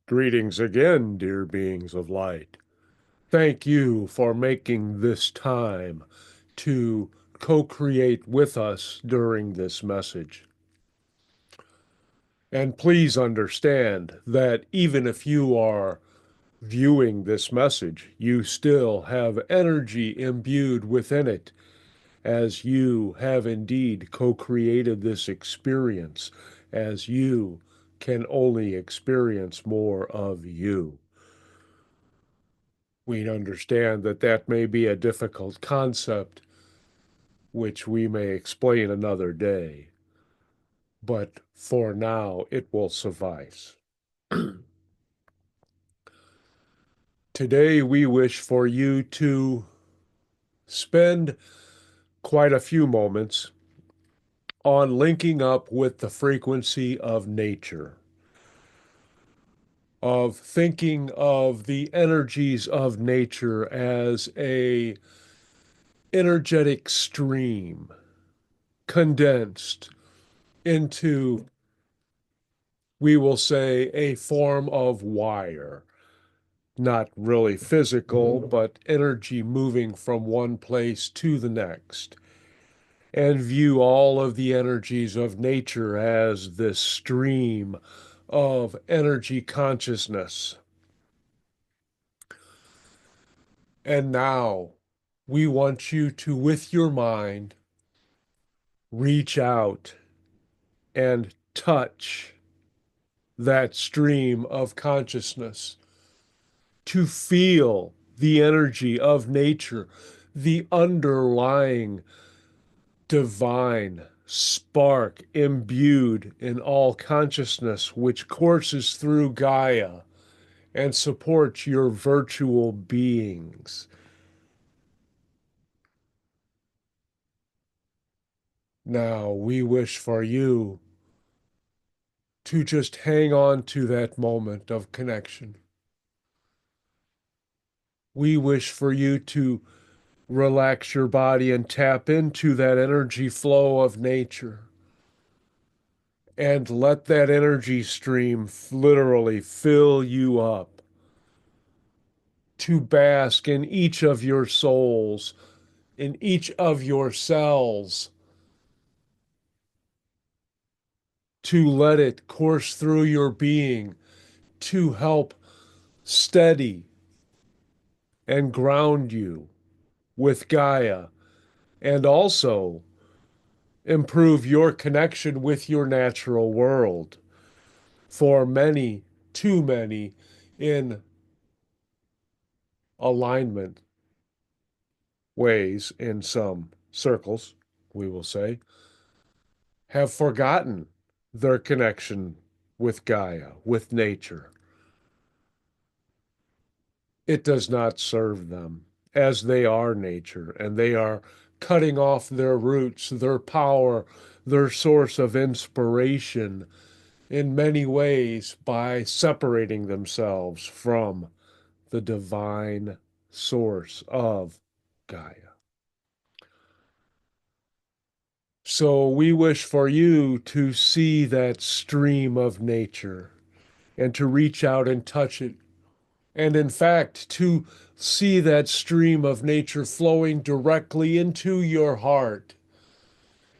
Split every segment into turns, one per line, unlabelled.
Greetings again, dear beings of light. Thank you for making this time to co-create with us during this message. And please understand that even if you are viewing this message, you still have energy imbued within it, as you have indeed co-created this experience, as you can only experience more of you. We understand that that may be a difficult concept, which we may explain another day, but for now it will suffice. Today we wish for you to spend quite a few moments on linking up with the frequency of nature, of thinking of the energies of nature as a energetic stream condensed into, we will say, a form of wire, not really physical, but energy moving from one place to the next, and view all of the energies of nature as this stream of energy consciousness. And now we want you to, with your mind, reach out and touch that stream of consciousness, to feel the energy of nature, the underlying divine spark imbued in all consciousness, which courses through Gaia and supports your virtual beings. Now, we wish for you to just hang on to that moment of connection. We wish for you to relax your body and tap into that energy flow of nature and let that energy stream literally fill you up, to bask in each of your souls, in each of your cells, to let it course through your being, to help steady and ground you with Gaia, and also improve your connection with your natural world. For many, too many, in alignment ways, in some circles, we will say, have forgotten their connection with Gaia, with nature. It does not serve them, as they are nature, and they are cutting off their roots, their power, their source of inspiration in many ways by separating themselves from the divine source of Gaia. So we wish for you to see that stream of nature and to reach out and touch it. And in fact, to see that stream of nature flowing directly into your heart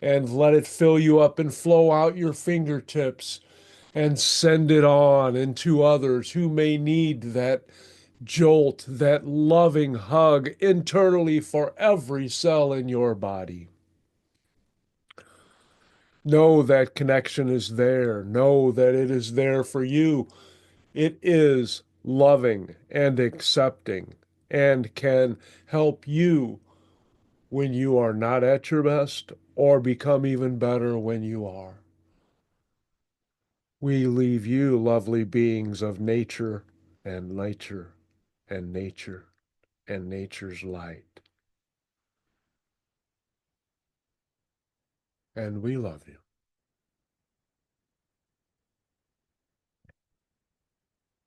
and let it fill you up and flow out your fingertips and send it on into others who may need that jolt, that loving hug internally for every cell in your body. Know that connection is there. Know that it is there for you. It is loving and accepting and can help you when you are not at your best or become even better when you are. We leave you, lovely beings of nature and nature and nature and nature's light. And we love you.